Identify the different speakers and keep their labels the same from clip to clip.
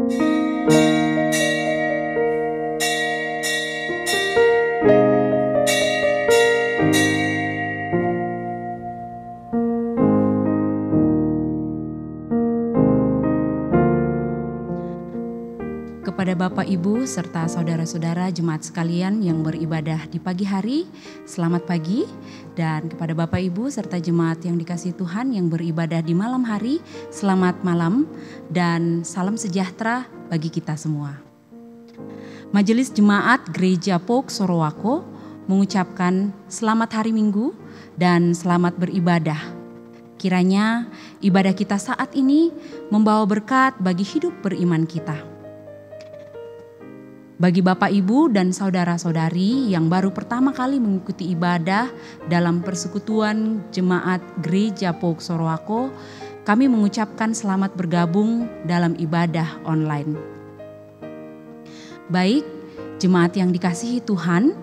Speaker 1: Kepada Bapak, Ibu, serta saudara-saudara jemaat sekalian yang beribadah di pagi hari, selamat pagi. Dan kepada Bapak, Ibu, serta jemaat yang dikasihi Tuhan yang beribadah di malam hari, selamat malam dan salam sejahtera bagi kita semua. Majelis Jemaat Gereja POK Sorowako mengucapkan selamat hari Minggu dan selamat beribadah. Kiranya ibadah kita saat ini membawa berkat bagi hidup beriman kita. Bagi Bapak, Ibu, dan saudara-saudari yang baru pertama kali mengikuti ibadah dalam persekutuan Jemaat Gereja POK Sorowako, kami mengucapkan selamat bergabung dalam ibadah online. Baik, jemaat yang dikasihi Tuhan,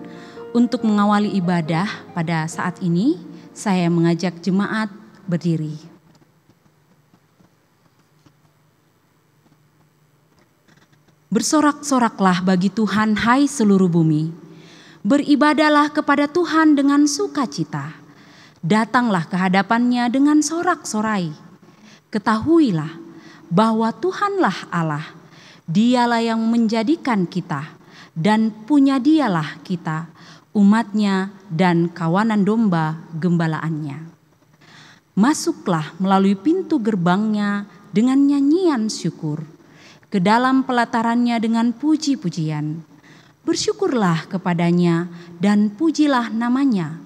Speaker 1: untuk mengawali ibadah pada saat ini, saya mengajak jemaat berdiri. Bersorak-soraklah bagi Tuhan, hai seluruh bumi. Beribadahlah kepada Tuhan dengan sukacita. Datanglah ke hadapannya dengan sorak-sorai. Ketahuilah bahwa Tuhanlah Allah. Dialah yang menjadikan kita dan punya dialah kita, umatnya dan kawanan domba gembalaannya. Masuklah melalui pintu gerbangnya dengan nyanyian syukur, ke dalam pelatarannya dengan puji-pujian. Bersyukurlah kepadanya dan pujilah namanya.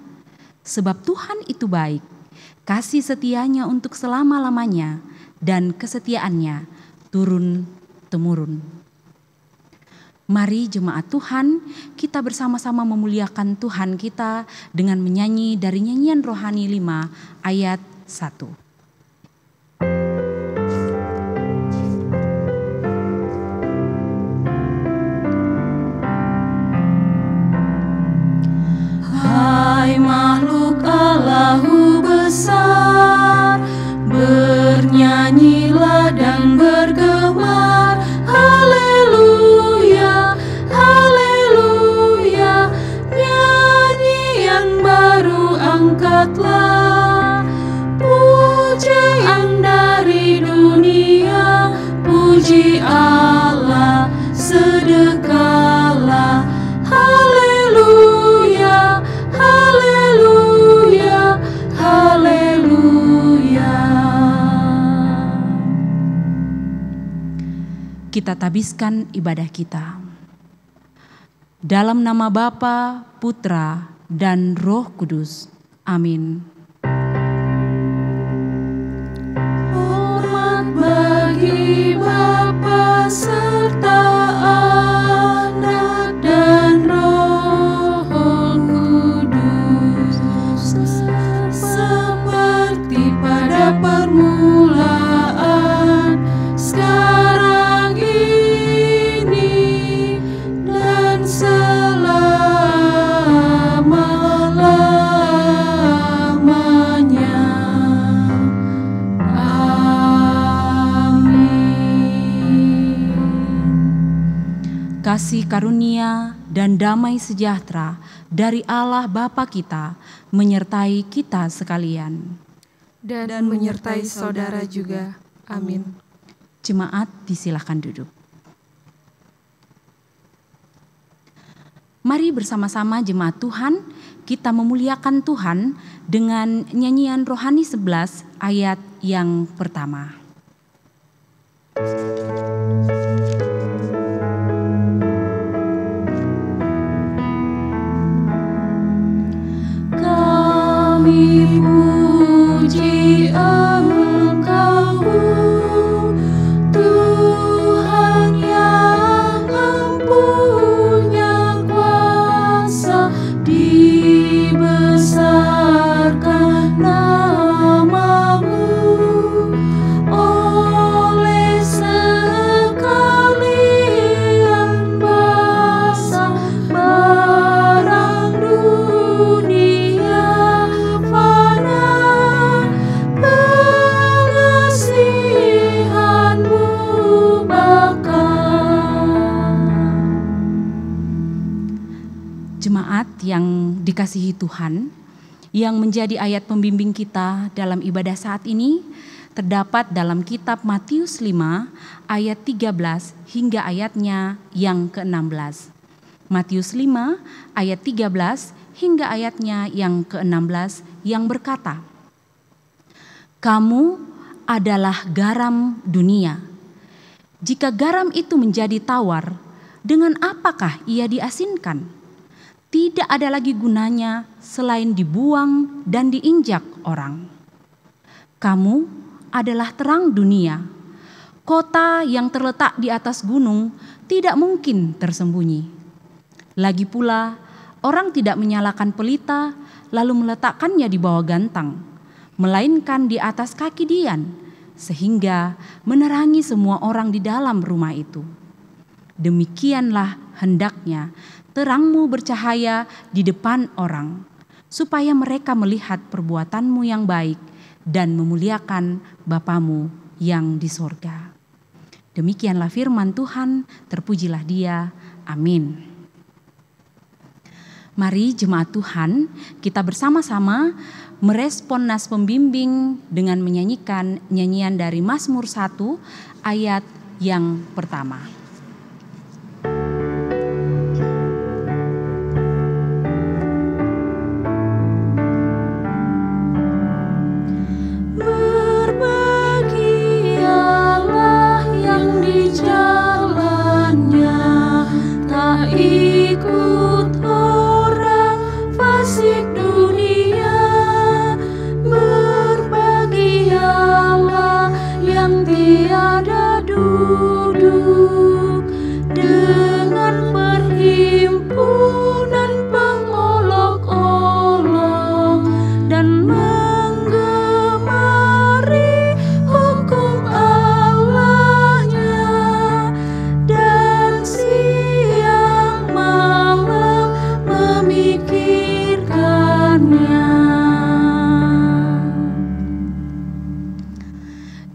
Speaker 1: Sebab Tuhan itu baik, kasih setianya untuk selama-lamanya, dan kesetiaannya turun-temurun. Mari jemaat Tuhan, kita bersama-sama memuliakan Tuhan kita dengan menyanyi dari nyanyian rohani 5 ayat 1.
Speaker 2: Hai makhluk Allahu besar, bernyanyilah dan bergemar, haleluya, haleluya. Nyanyian baru angkatlah, pujian dari dunia, puji Allah sedekahlah, haleluya, haleluya, haleluya.
Speaker 1: Kita tabiskan ibadah kita. Dalam nama Bapa, Putra, dan Roh Kudus. Amin.
Speaker 2: Hormat bagi Bapa serta Anak dan Roh Kudus, seperti pada permulaan, sekarang ini, dan selama-lamanya. Amin.
Speaker 1: Kasih karunia dan damai sejahtera dari Allah Bapa kita menyertai kita sekalian.
Speaker 3: Dan menyertai saudara juga. Amin.
Speaker 1: Jemaat disilakan duduk. Mari bersama-sama jemaat Tuhan, kita memuliakan Tuhan dengan nyanyian rohani 11 ayat yang pertama.
Speaker 2: Kami puji Engkau, Tuhan yang empunya kuasa, dibesarkan nama-Mu
Speaker 1: yang dikasihi Tuhan, yang menjadi ayat pembimbing kita dalam ibadah saat ini terdapat dalam kitab Matius 5 ayat 13 hingga ayatnya yang ke-16. Matius 5 ayat 13 hingga ayatnya yang ke-16 yang berkata, "Kamu adalah garam dunia. Jika garam itu menjadi tawar, dengan apakah ia diasinkan? Tidak ada lagi gunanya selain dibuang dan diinjak orang. Kamu adalah terang dunia. Kota yang terletak di atas gunung tidak mungkin tersembunyi. Lagi pula, orang tidak menyalakan pelita lalu meletakkannya di bawah gantang, melainkan di atas kaki dian, sehingga menerangi semua orang di dalam rumah itu. Demikianlah hendaknya terangmu bercahaya di depan orang, supaya mereka melihat perbuatanmu yang baik dan memuliakan Bapamu yang di sorga." Demikianlah firman Tuhan, terpujilah Dia. Amin. Mari jemaat Tuhan, kita bersama-sama merespon nas pembimbing dengan menyanyikan nyanyian dari Mazmur 1 ayat yang pertama.
Speaker 2: Berbahagialah yang di jalannya tak ikut orang fasik dunia. Berbahagialah yang tiada duduk dengan perhimpunan pengolok-olok dan menggemari hukum Allahnya, dan siang malam memikirkannya.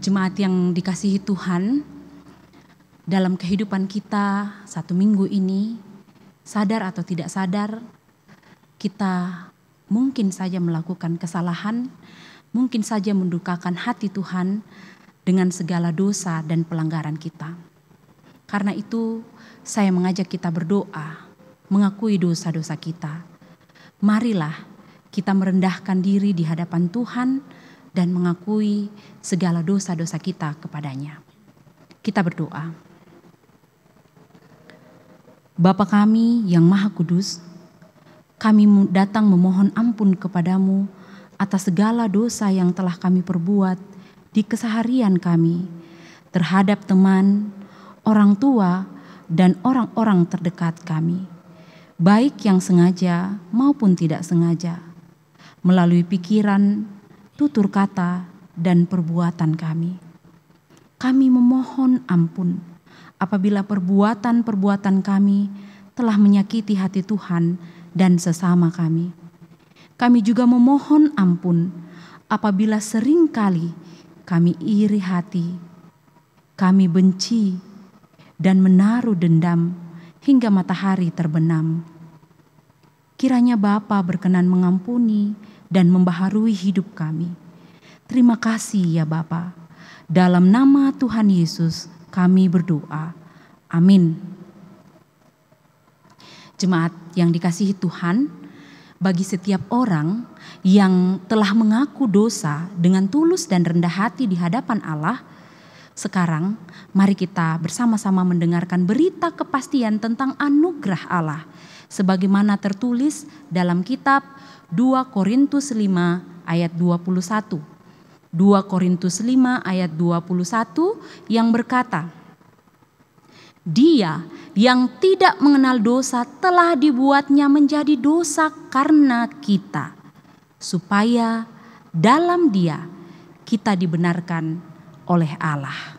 Speaker 1: Jemaat yang dikasihi Tuhan, dalam kehidupan kita satu minggu ini, sadar atau tidak sadar, kita mungkin saja melakukan kesalahan, mungkin saja mendukakan hati Tuhan dengan segala dosa dan pelanggaran kita. Karena itu, saya mengajak kita berdoa, mengakui dosa-dosa kita. Marilah kita merendahkan diri di hadapan Tuhan dan mengakui segala dosa-dosa kita kepadanya. Kita berdoa. Bapa kami yang Maha Kudus, kami datang memohon ampun kepadamu atas segala dosa yang telah kami perbuat di keseharian kami terhadap teman, orang tua, dan orang-orang terdekat kami, baik yang sengaja maupun tidak sengaja, melalui pikiran, tutur kata, dan perbuatan kami. Kami memohon ampun apabila perbuatan-perbuatan kami telah menyakiti hati Tuhan dan sesama kami. Kami juga memohon ampun apabila seringkali kami iri hati, kami benci, dan menaruh dendam hingga matahari terbenam. Kiranya Bapa berkenan mengampuni dan membaharui hidup kami. Terima kasih ya Bapa. Dalam nama Tuhan Yesus kami berdoa. Amin. Jemaat yang dikasihi Tuhan, bagi setiap orang yang telah mengaku dosa dengan tulus dan rendah hati di hadapan Allah, sekarang mari kita bersama-sama mendengarkan berita kepastian tentang anugerah Allah sebagaimana tertulis dalam kitab 2 Korintus 5 ayat 21. 2 Korintus 5 ayat 21 yang berkata, "Dia yang tidak mengenal dosa telah dibuatnya menjadi dosa karena kita, supaya dalam Dia kita dibenarkan oleh Allah."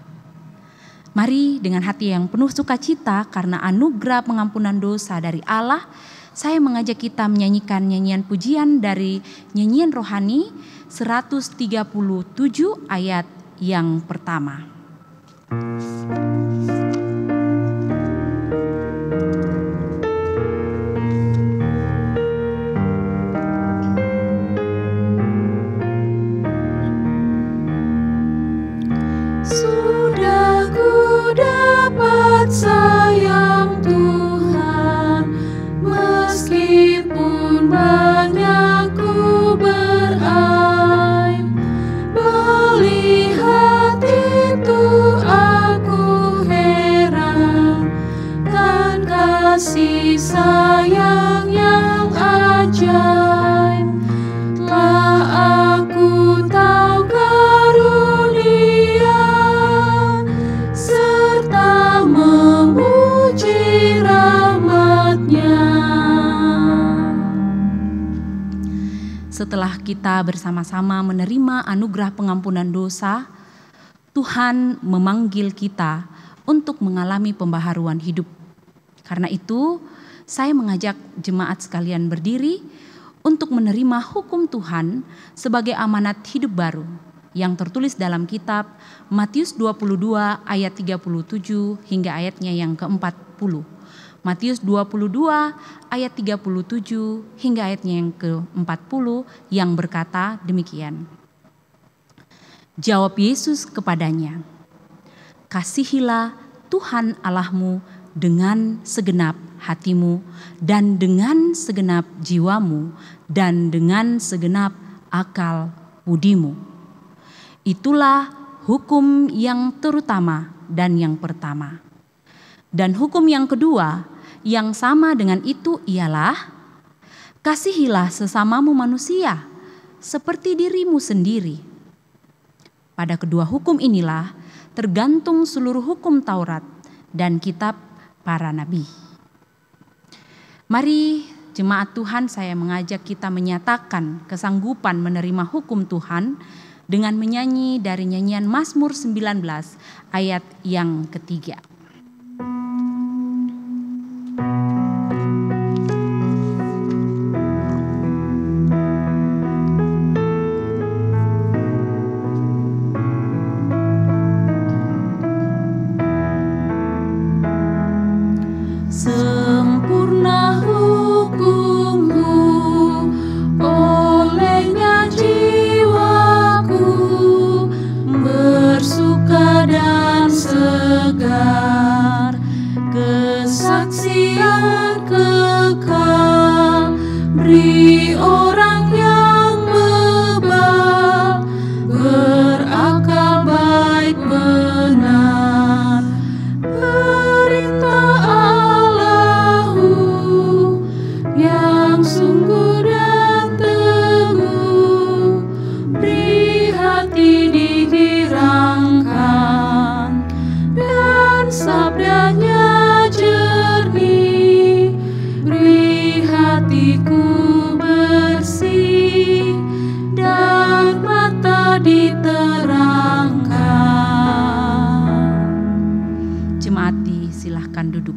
Speaker 1: Mari dengan hati yang penuh sukacita karena anugerah pengampunan dosa dari Allah, saya mengajak kita menyanyikan nyanyian pujian dari nyanyian rohani 137 ayat yang pertama. setelah kita bersama-sama menerima anugerah pengampunan dosa, Tuhan memanggil kita untuk mengalami pembaharuan hidup. Karena itu, saya mengajak jemaat sekalian berdiri untuk menerima hukum Tuhan sebagai amanat hidup baru yang tertulis dalam kitab Matius 22 ayat 37 hingga ayatnya yang ke-40. Matius 22 ayat 37 hingga ayatnya yang ke-40 yang berkata demikian. Jawab Yesus kepadanya, "Kasihilah Tuhan Allahmu dengan segenap hatimu dan dengan segenap jiwamu dan dengan segenap akal budimu. Itulah hukum yang terutama dan yang pertama. Dan hukum yang kedua yang sama dengan itu ialah, kasihilah sesamamu manusia seperti dirimu sendiri. Pada kedua hukum inilah tergantung seluruh hukum Taurat dan kitab para nabi." Mari jemaat Tuhan, saya mengajak kita menyatakan kesanggupan menerima hukum Tuhan dengan menyanyi dari nyanyian Mazmur 19 ayat yang ketiga.
Speaker 2: Sempurna hukum-Mu, olehnya jiwaku bersuka dan segar. Kesaksian kekal beri orang yang bebal, berakal baik benar. Perintah yang sungguh dan teguh, beri hati dihirangkan, dan sabdanya jernih, beri hatiku bersih, dan mata diterangkan.
Speaker 1: Jemaat disilahkan duduk.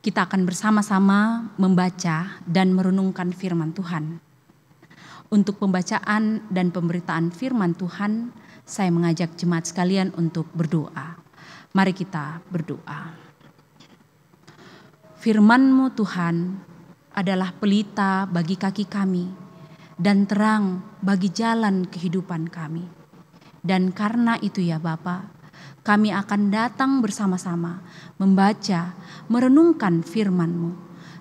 Speaker 1: Kita akan bersama-sama membaca dan merenungkan firman Tuhan. Untuk pembacaan dan pemberitaan firman Tuhan, saya mengajak jemaat sekalian untuk berdoa. Mari kita berdoa. Firman-Mu Tuhan adalah pelita bagi kaki kami dan terang bagi jalan kehidupan kami. Dan karena itu ya Bapa, kami akan datang bersama-sama membaca, merenungkan firman-Mu.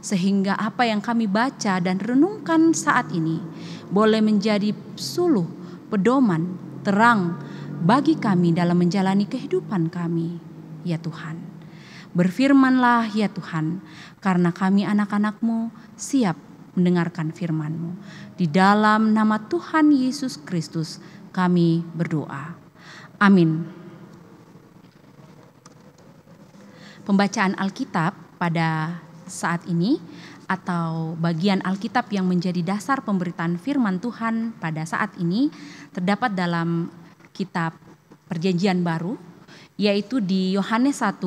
Speaker 1: Sehingga apa yang kami baca dan renungkan saat ini boleh menjadi suluh, pedoman, terang bagi kami dalam menjalani kehidupan kami, ya Tuhan. Berfirmanlah ya Tuhan, karena kami anak-anak-Mu siap mendengarkan firman-Mu. Di dalam nama Tuhan Yesus Kristus kami berdoa. Amin. Pembacaan Alkitab pada saat ini atau bagian Alkitab yang menjadi dasar pemberitaan firman Tuhan pada saat ini terdapat dalam kitab Perjanjian Baru, yaitu di Yohanes 1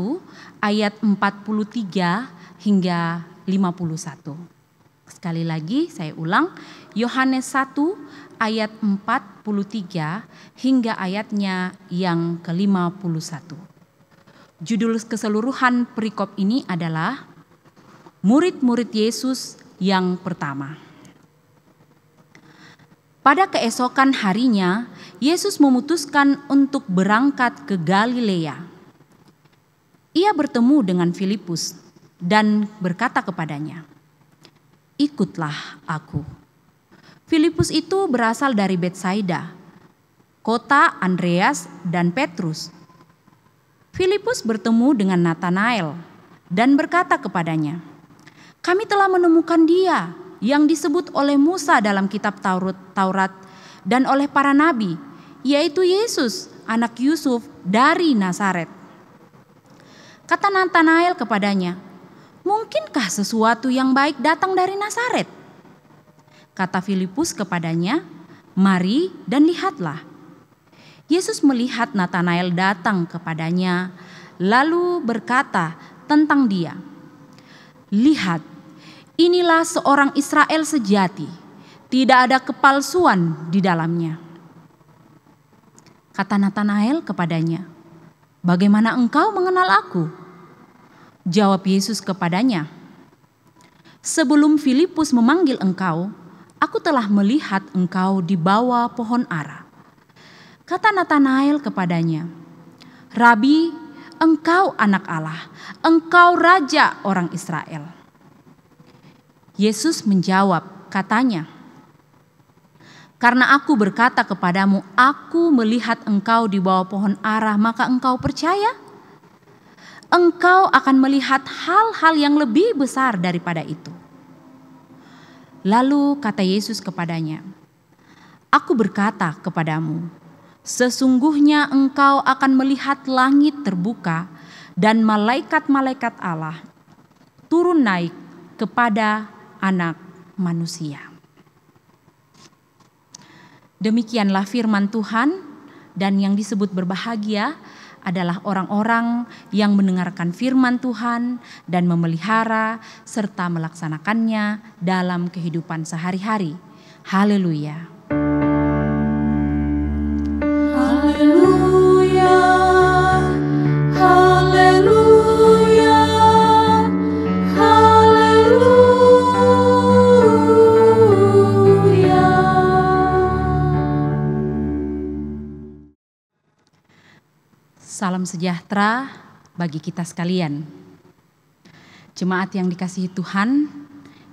Speaker 1: ayat 43 hingga 51. Sekali lagi saya ulang, Yohanes 1 ayat 43 hingga ayatnya yang ke-51. Judul keseluruhan perikop ini adalah Murid-murid Yesus yang pertama. Pada keesokan harinya, Yesus memutuskan untuk berangkat ke Galilea. Ia bertemu dengan Filipus dan berkata kepadanya, "Ikutlah aku." Filipus itu berasal dari Betsaida, kota Andreas dan Petrus. Filipus bertemu dengan Natanael dan berkata kepadanya, "Kami telah menemukan Dia yang disebut oleh Musa dalam kitab Taurat dan oleh para nabi, yaitu Yesus, anak Yusuf dari Nazaret." Kata Natanael kepadanya, mungkinkah sesuatu yang baik datang dari Nazaret? Kata Filipus kepadanya, mari dan lihatlah. Yesus melihat Natanael datang kepadanya, lalu berkata tentang dia, lihat, inilah seorang Israel sejati, tidak ada kepalsuan di dalamnya. Kata Natanael kepadanya, bagaimana engkau mengenal aku? Jawab Yesus kepadanya, sebelum Filipus memanggil engkau, aku telah melihat engkau di bawah pohon ara. Kata Natanael kepadanya, Rabi, engkau anak Allah, engkau raja orang Israel. Yesus menjawab, katanya, karena aku berkata kepadamu, aku melihat engkau di bawah pohon ara, maka engkau percaya? Engkau akan melihat hal-hal yang lebih besar daripada itu. Lalu kata Yesus kepadanya, aku berkata kepadamu, sesungguhnya engkau akan melihat langit terbuka dan malaikat-malaikat Allah turun naik kepada Anak Manusia. Demikianlah firman Tuhan, dan yang disebut berbahagia adalah orang-orang yang mendengarkan firman Tuhan dan memelihara serta melaksanakannya dalam kehidupan sehari-hari. Haleluya.
Speaker 2: Haleluya, haleluya, haleluya.
Speaker 1: Salam sejahtera bagi kita sekalian. Jemaat yang dikasihi Tuhan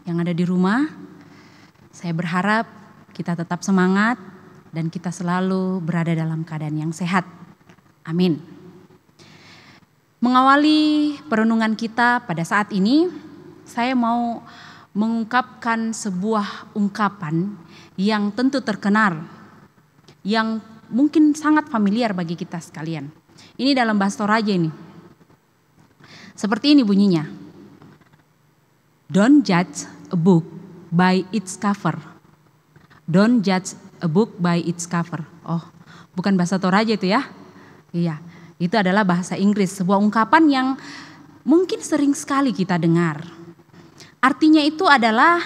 Speaker 1: yang ada di rumah, saya berharap kita tetap semangat dan kita selalu berada dalam keadaan yang sehat. Amin. Mengawali perenungan kita pada saat ini, saya mau mengungkapkan sebuah ungkapan yang tentu terkenal, yang mungkin sangat familiar bagi kita sekalian. Ini dalam bahasa Toraja ini. Seperti ini bunyinya. Don't judge a book by its cover. Don't judge a book by its cover. Oh, bukan bahasa Toraja itu ya? Iya, itu adalah bahasa Inggris. Sebuah ungkapan yang mungkin sering sekali kita dengar. Artinya itu adalah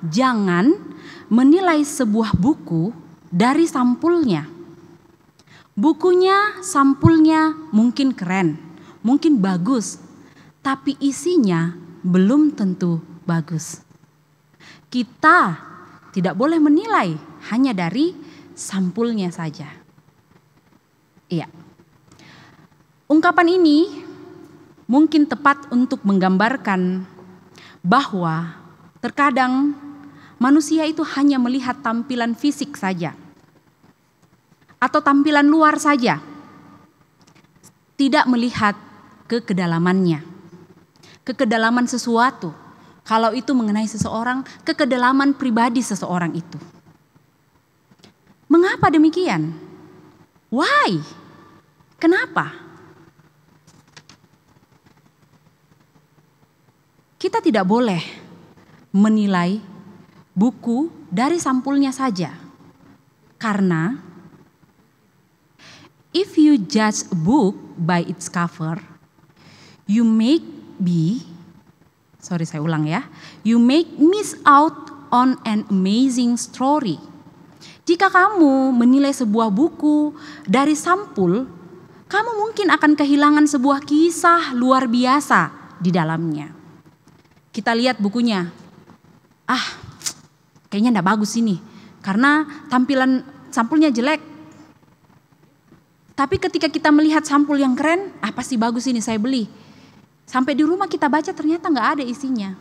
Speaker 1: jangan menilai sebuah buku dari sampulnya. Bukunya, sampulnya mungkin keren, mungkin bagus, tapi isinya belum tentu bagus. Kita tidak boleh menilai hanya dari sampulnya saja. Iya. Ungkapan ini mungkin tepat untuk menggambarkan bahwa terkadang manusia itu hanya melihat tampilan fisik saja. Atau tampilan luar saja, tidak melihat ke kedalamannya, ke kedalaman sesuatu. Kalau itu mengenai seseorang, ke kedalaman pribadi seseorang itu. Mengapa demikian? Why? Kenapa? Kita tidak boleh menilai buku dari sampulnya saja, karena if you judge a book by its cover, you may miss out on an amazing story. Jika kamu menilai sebuah buku dari sampul, kamu mungkin akan kehilangan sebuah kisah luar biasa di dalamnya. Kita lihat bukunya, kayaknya enggak bagus ini, karena tampilan sampulnya jelek. Tapi ketika kita melihat sampul yang keren, pasti bagus ini saya beli. Sampai di rumah kita baca ternyata nggak ada isinya.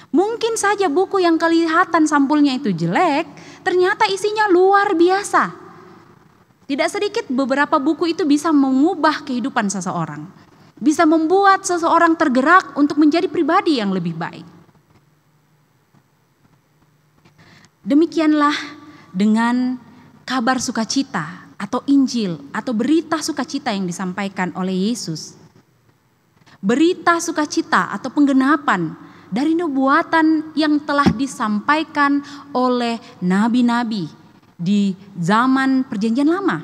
Speaker 1: Mungkin saja buku yang kelihatan sampulnya itu jelek, ternyata isinya luar biasa. Tidak sedikit beberapa buku itu bisa mengubah kehidupan seseorang. Bisa membuat seseorang tergerak untuk menjadi pribadi yang lebih baik. Demikianlah dengan kabar sukacita atau Injil atau berita sukacita yang disampaikan oleh Yesus. berita sukacita atau penggenapan dari nubuatan yang telah disampaikan oleh nabi-nabi di zaman Perjanjian Lama.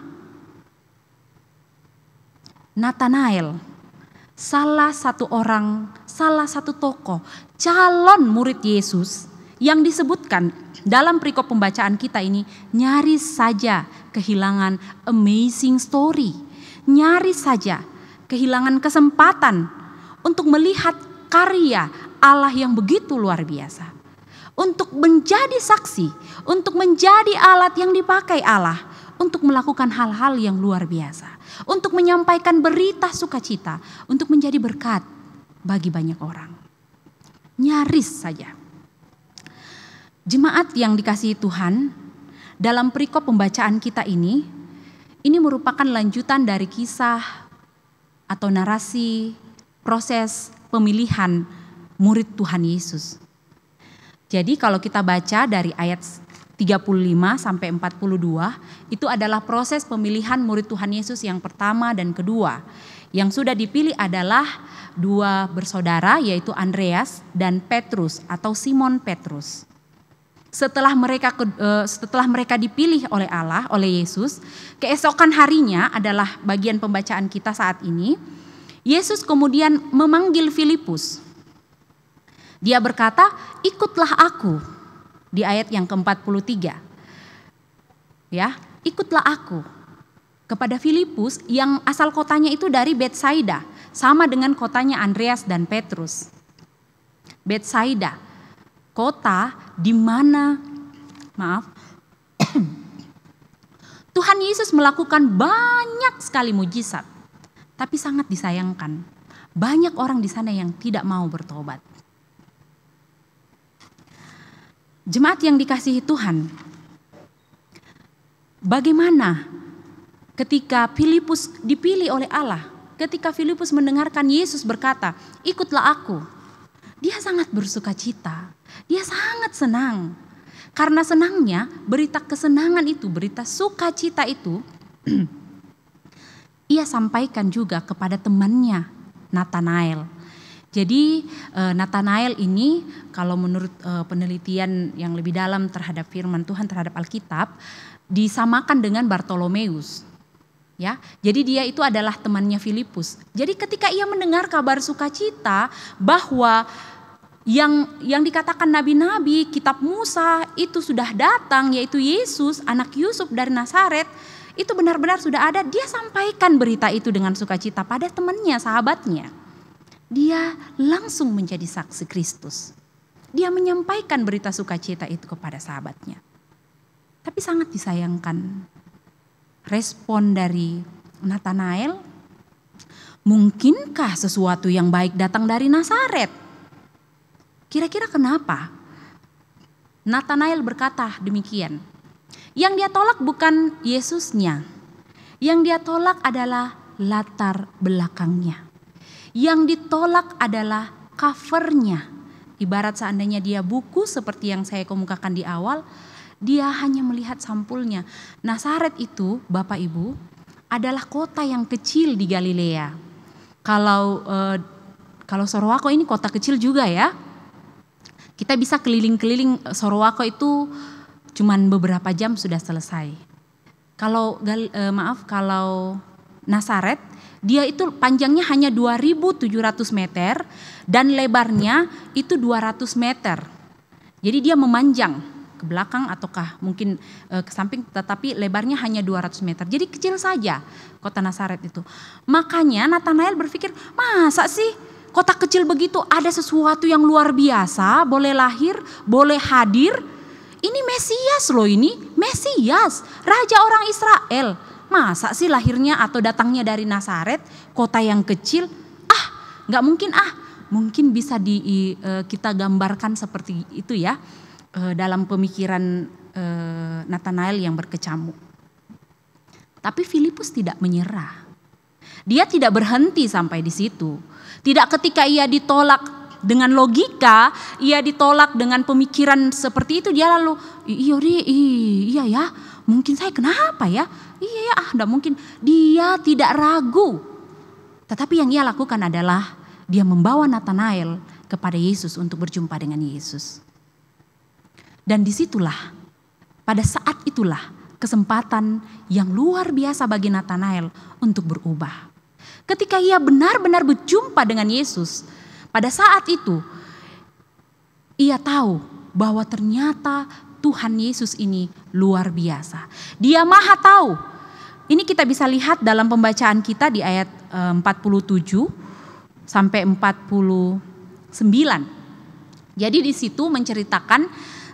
Speaker 1: Nathanael, salah satu tokoh calon murid Yesus yang disebutkan dalam perikop pembacaan kita ini, nyaris saja kehilangan amazing story, nyaris saja kehilangan kesempatan untuk melihat karya Allah yang begitu luar biasa, untuk menjadi saksi, untuk menjadi alat yang dipakai Allah untuk melakukan hal-hal yang luar biasa, untuk menyampaikan berita sukacita, untuk menjadi berkat bagi banyak orang. Nyaris saja. Jemaat yang dikasihi Tuhan, dalam perikop pembacaan kita ini merupakan lanjutan dari kisah atau narasi proses pemilihan murid Tuhan Yesus. Jadi kalau kita baca dari ayat 35 sampai 42, itu adalah proses pemilihan murid Tuhan Yesus yang pertama dan kedua. Yang sudah dipilih adalah dua bersaudara, yaitu Andreas dan Petrus atau Simon Petrus. Setelah mereka dipilih oleh Allah, oleh Yesus, keesokan harinya adalah bagian pembacaan kita saat ini. Yesus kemudian memanggil Filipus. Dia berkata, ikutlah aku, di ayat yang ke-43. Ya, ikutlah aku. Kepada Filipus yang asal kotanya itu dari Betsaida, sama dengan kotanya Andreas dan Petrus. Betsaida, kota di mana Tuhan Yesus melakukan banyak sekali mujizat, tapi sangat disayangkan, banyak orang di sana yang tidak mau bertobat. Jemaat yang dikasihi Tuhan, bagaimana ketika Filipus dipilih oleh Allah, ketika Filipus mendengarkan Yesus berkata, ikutlah aku, dia sangat bersukacita, dia sangat senang. Karena senangnya, berita kesenangan itu, berita sukacita itu, ia sampaikan juga kepada temannya Nathanael. Jadi Nathanael ini kalau menurut penelitian yang lebih dalam terhadap firman Tuhan, terhadap Alkitab, disamakan dengan Bartolomeus. Ya, jadi dia itu adalah temannya Filipus. Jadi ketika ia mendengar kabar sukacita bahwa yang dikatakan nabi-nabi, kitab Musa itu sudah datang, yaitu Yesus, anak Yusuf dari Nazaret, itu benar-benar sudah ada. Dia sampaikan berita itu dengan sukacita pada temannya, sahabatnya. Dia langsung menjadi saksi Kristus. Dia menyampaikan berita sukacita itu kepada sahabatnya. Tapi sangat disayangkan respon dari Nathanael. Mungkinkah sesuatu yang baik datang dari Nazaret? Kira-kira kenapa? Nathanael berkata demikian. Yang dia tolak bukan Yesusnya. Yang dia tolak adalah latar belakangnya. Yang ditolak adalah covernya. Ibarat seandainya dia buku seperti yang saya kemukakan di awal, dia hanya melihat sampulnya. Nazaret itu, Bapak Ibu, adalah kota yang kecil di Galilea. Kalau Sorowako ini kota kecil juga ya. Kita bisa keliling-keliling Sorowako itu cuman beberapa jam sudah selesai. Kalau Nazaret, dia itu panjangnya hanya 2.700 meter dan lebarnya itu 200 meter. Jadi dia memanjang ke belakang ataukah mungkin ke samping, tetapi lebarnya hanya 200 meter. Jadi kecil saja kota Nazaret itu. Makanya Nathanael berpikir, masa sih kota kecil begitu ada sesuatu yang luar biasa, boleh lahir, boleh hadir. Ini Mesias loh, ini Mesias, Raja orang Israel. Masa sih lahirnya atau datangnya dari Nazaret, kota yang kecil? Gak mungkin mungkin bisa kita gambarkan seperti itu ya, dalam pemikiran Nathanael yang berkecamuk. Tapi Filipus tidak menyerah. Dia tidak berhenti sampai di situ. Tidak ketika ia ditolak dengan logika, ia ditolak dengan pemikiran seperti itu, dia lalu, iya ya, mungkin saya kenapa ya? Iya ya, enggak mungkin. Dia tidak ragu. Tetapi yang ia lakukan adalah, dia membawa Natanael kepada Yesus untuk berjumpa dengan Yesus. Dan disitulah, pada saat itulah kesempatan yang luar biasa bagi Natanael untuk berubah. Ketika ia benar-benar berjumpa dengan Yesus, pada saat itu ia tahu bahwa ternyata Tuhan Yesus ini luar biasa. Dia maha tahu. Ini kita bisa lihat dalam pembacaan kita di ayat 47 sampai 49. Jadi di situ menceritakan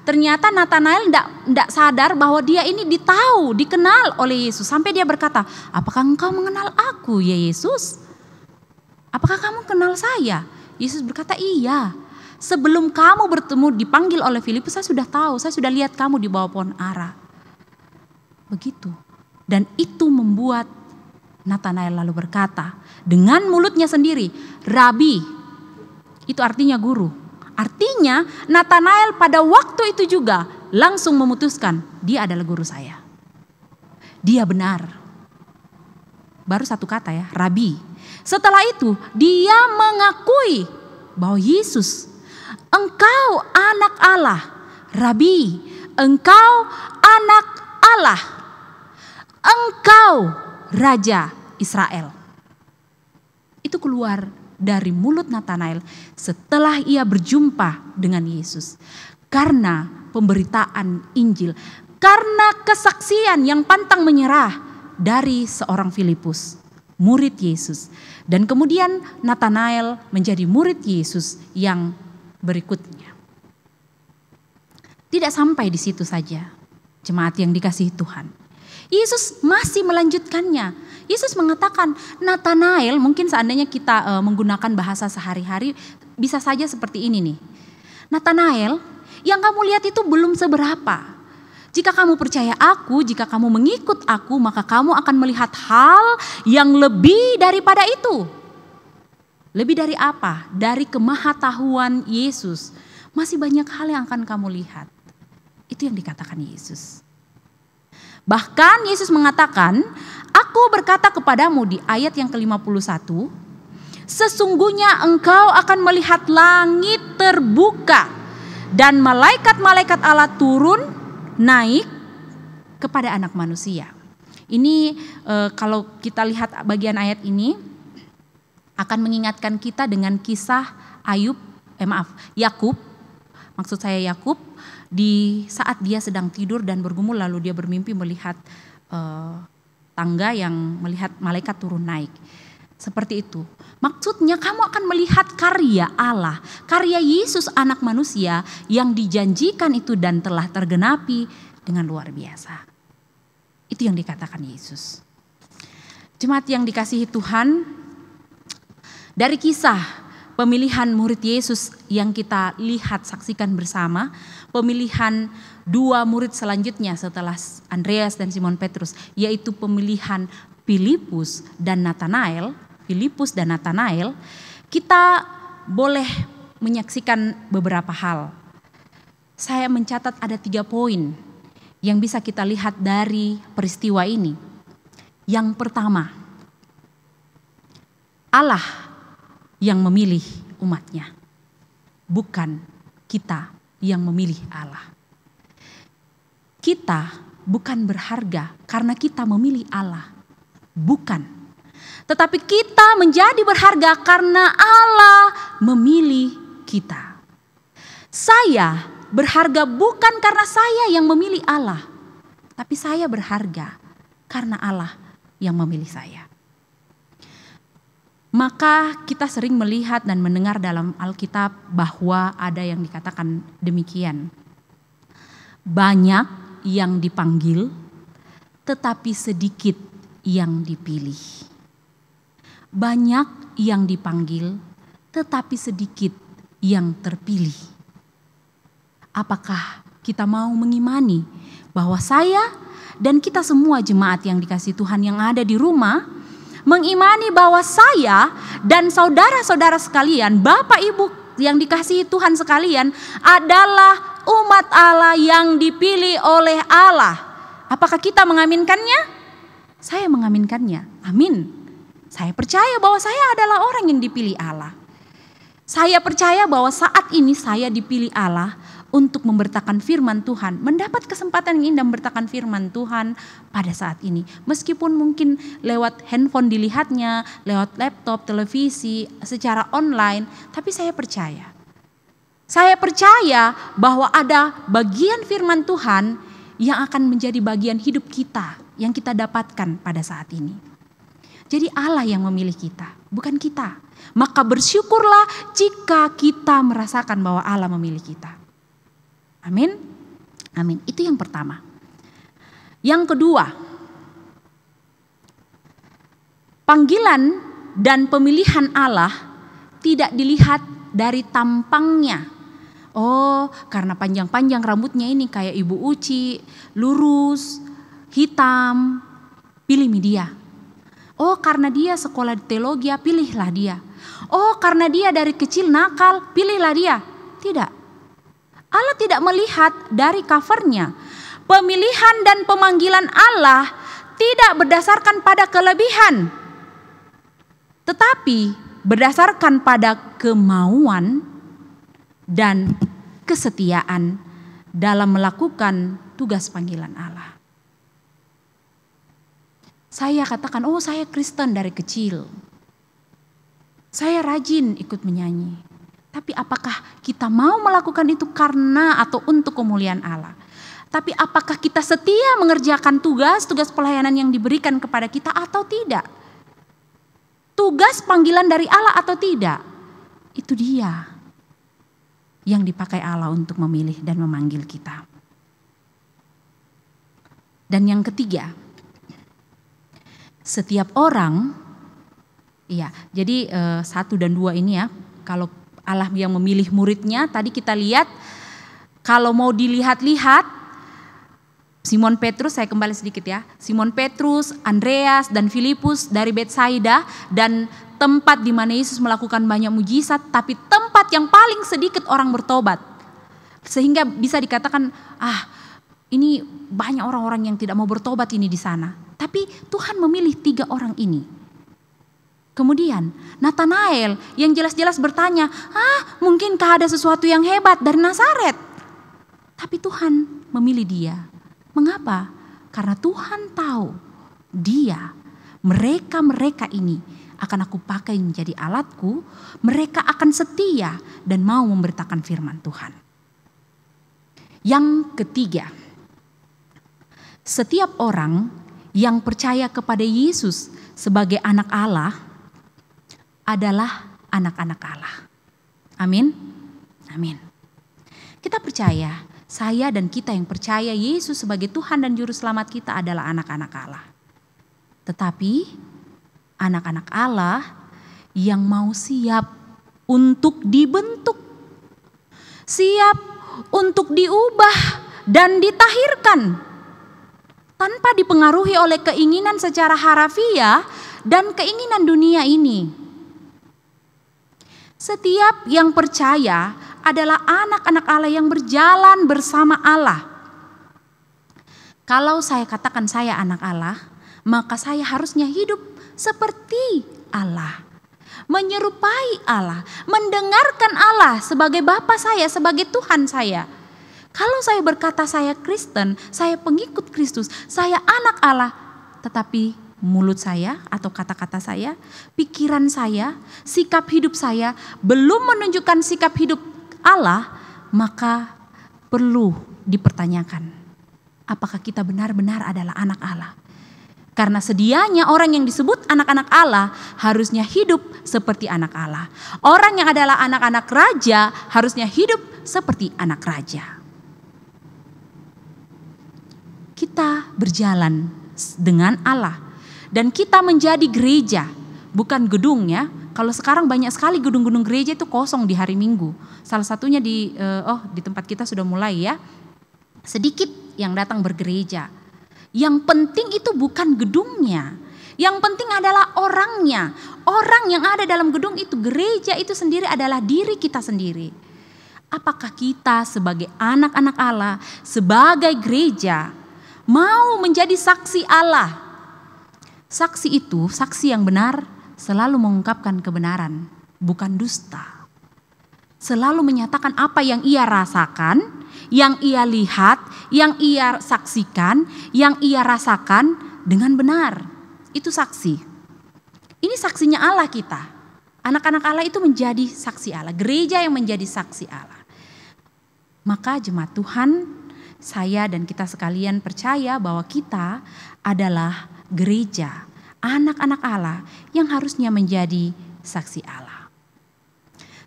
Speaker 1: ternyata Natanael tidak sadar bahwa dia ini dikenal oleh Yesus. Sampai dia berkata, apakah engkau mengenal aku ya Yesus? Apakah kamu kenal saya? Yesus berkata, iya. Sebelum kamu dipanggil oleh Filipus, saya sudah tahu, saya sudah lihat kamu di bawah pohon ara. Begitu. Dan itu membuat Natanael lalu berkata dengan mulutnya sendiri, Rabi, itu artinya guru. Artinya Natanael pada waktu itu juga langsung memutuskan, dia adalah guru saya. Dia benar. Baru satu kata ya, Rabi. Setelah itu dia mengakui bahwa Yesus, engkau anak Allah. Rabi, engkau anak Allah. Engkau Raja Israel. Itu keluar dari mulut Natanael setelah ia berjumpa dengan Yesus. Karena pemberitaan Injil, karena kesaksian yang pantang menyerah dari seorang Filipus, murid Yesus. Dan kemudian Natanael menjadi murid Yesus yang berikutnya. Tidak sampai di situ saja, jemaat yang dikasihi Tuhan. Yesus masih melanjutkannya. Yesus mengatakan, Natanael, mungkin seandainya kita menggunakan bahasa sehari-hari, bisa saja seperti ini nih. Natanael, yang kamu lihat itu belum seberapa. Jika kamu percaya aku, jika kamu mengikut aku, maka kamu akan melihat hal yang lebih daripada itu. Lebih dari apa? Dari kemahatauan Yesus. Masih banyak hal yang akan kamu lihat. Itu yang dikatakan Yesus. Bahkan Yesus mengatakan, aku berkata kepadamu di ayat yang ke-51, sesungguhnya engkau akan melihat langit terbuka dan malaikat-malaikat Allah turun naik kepada anak manusia. Ini kalau kita lihat bagian ayat ini akan mengingatkan kita dengan kisah Yakub. Maksud saya Yakub di saat dia sedang tidur dan bergumul, lalu dia bermimpi melihat tangga yang melihat malaikat turun naik. Seperti itu. Maksudnya kamu akan melihat karya Allah, karya Yesus anak manusia yang dijanjikan itu dan telah tergenapi dengan luar biasa. Itu yang dikatakan Yesus. Jemaat yang dikasihi Tuhan, dari kisah pemilihan murid Yesus yang kita lihat saksikan bersama, pemilihan dua murid selanjutnya setelah Andreas dan Simon Petrus, yaitu pemilihan Filipus dan Natanael, kita boleh menyaksikan beberapa hal. Saya mencatat ada 3 poin yang bisa kita lihat dari peristiwa ini. Yang pertama, Allah yang memilih umatnya, bukan kita yang memilih Allah. Kita bukan berharga karena kita memilih Allah, bukan. Tetapi kita menjadi berharga karena Allah memilih kita. Saya berharga bukan karena saya yang memilih Allah, tapi saya berharga karena Allah yang memilih saya. Maka kita sering melihat dan mendengar dalam Alkitab bahwa ada yang dikatakan demikian. Banyak yang dipanggil, tetapi sedikit yang dipilih. Banyak yang dipanggil, tetapi sedikit yang terpilih. Apakah kita mau mengimani bahwa saya dan kita semua jemaat yang dikasihi Tuhan yang ada di rumah, mengimani bahwa saya dan saudara-saudara sekalian, Bapak Ibu yang dikasihi Tuhan sekalian adalah umat Allah yang dipilih oleh Allah. Apakah kita mengaminkannya? Saya mengaminkannya. Amin. Saya percaya bahwa saya adalah orang yang dipilih Allah. Saya percaya bahwa saat ini saya dipilih Allah untuk memberitakan firman Tuhan, mendapat kesempatan yang indah memberitakan firman Tuhan pada saat ini. Meskipun mungkin lewat handphone dilihatnya, lewat laptop, televisi, secara online, tapi saya percaya. Saya percaya bahwa ada bagian firman Tuhan yang akan menjadi bagian hidup kita, yang kita dapatkan pada saat ini. Jadi Allah yang memilih kita, bukan kita. Maka bersyukurlah jika kita merasakan bahwa Allah memilih kita. Amin. Amin. Itu yang pertama. Yang kedua, panggilan dan pemilihan Allah tidak dilihat dari tampangnya. Oh, karena panjang-panjang rambutnya ini kayak Ibu Uci, lurus, hitam, pilih dia. Oh, karena dia sekolah di teologi, pilihlah dia. Oh, karena dia dari kecil nakal, pilihlah dia. Tidak. Allah tidak melihat dari covernya. Pemilihan dan pemanggilan Allah tidak berdasarkan pada kelebihan, tetapi berdasarkan pada kemauan dan kesetiaan dalam melakukan tugas panggilan Allah. Saya katakan, oh saya Kristen dari kecil. Saya rajin ikut menyanyi. Tapi apakah kita mau melakukan itu karena atau untuk kemuliaan Allah? Tapi apakah kita setia mengerjakan tugas pelayanan yang diberikan kepada kita atau tidak? Tugas panggilan dari Allah atau tidak? Itu dia yang dipakai Allah untuk memilih dan memanggil kita. Dan yang ketiga, setiap orang, iya, jadi 1 dan 2 ini ya, kalau Allah yang memilih muridnya, tadi kita lihat, kalau mau dilihat-lihat, Simon Petrus, saya kembali sedikit ya, Simon Petrus, Andreas dan Filipus dari Betsaida, dan tempat di mana Yesus melakukan banyak mujizat, tapi tempat yang paling sedikit orang bertobat. Sehingga bisa dikatakan, ini banyak orang-orang yang tidak mau bertobat ini di sana. Tapi Tuhan memilih 3 orang ini. Kemudian Nathanael yang jelas-jelas bertanya, mungkinkah ada sesuatu yang hebat dari Nazaret? Tapi Tuhan memilih dia. Mengapa? Karena Tuhan tahu mereka ini akan aku pakai menjadi alatku, mereka akan setia dan mau memberitakan firman Tuhan. Yang ketiga, setiap orang yang percaya kepada Yesus sebagai anak Allah adalah anak-anak Allah. Amin. Amin. Kita percaya, saya dan kita yang percaya Yesus sebagai Tuhan dan Juru Selamat kita adalah anak-anak Allah. Tetapi anak-anak Allah yang mau siap untuk dibentuk, siap untuk diubah dan ditahirkan, tanpa dipengaruhi oleh keinginan secara harafiah dan keinginan dunia ini. Setiap yang percaya adalah anak-anak Allah yang berjalan bersama Allah. Kalau saya katakan saya anak Allah, maka saya harusnya hidup seperti Allah, menyerupai Allah, mendengarkan Allah sebagai Bapa saya, sebagai Tuhan saya. Kalau saya berkata saya Kristen, saya pengikut Kristus, saya anak Allah, tetapi mulut saya atau kata-kata saya, pikiran saya, sikap hidup saya belum menunjukkan sikap hidup Allah, maka perlu dipertanyakan, apakah kita benar-benar adalah anak Allah? Karena sedianya orang yang disebut anak-anak Allah harusnya hidup seperti anak Allah. Orang yang adalah anak-anak raja harusnya hidup seperti anak raja. Kita berjalan dengan Allah dan kita menjadi gereja, bukan gedung ya. Kalau sekarang banyak sekali gedung-gedung gereja itu kosong di hari Minggu. Salah satunya di tempat kita sudah mulai ya. Sedikit yang datang bergereja. Yang penting itu bukan gedungnya. Yang penting adalah orangnya. Orang yang ada dalam gedung itu, gereja itu sendiri adalah diri kita sendiri. Apakah kita sebagai anak-anak Allah, sebagai gereja, mau menjadi saksi Allah? Saksi itu, saksi yang benar selalu mengungkapkan kebenaran, bukan dusta. selalu menyatakan apa yang ia rasakan, yang ia lihat, yang ia saksikan, yang ia rasakan dengan benar. Itu saksi. Ini saksinya Allah kita. Anak-anak Allah itu menjadi saksi Allah. Gereja yang menjadi saksi Allah. Maka jemaat Tuhan, saya dan kita sekalian percaya bahwa kita adalah gereja, anak-anak Allah yang harusnya menjadi saksi Allah.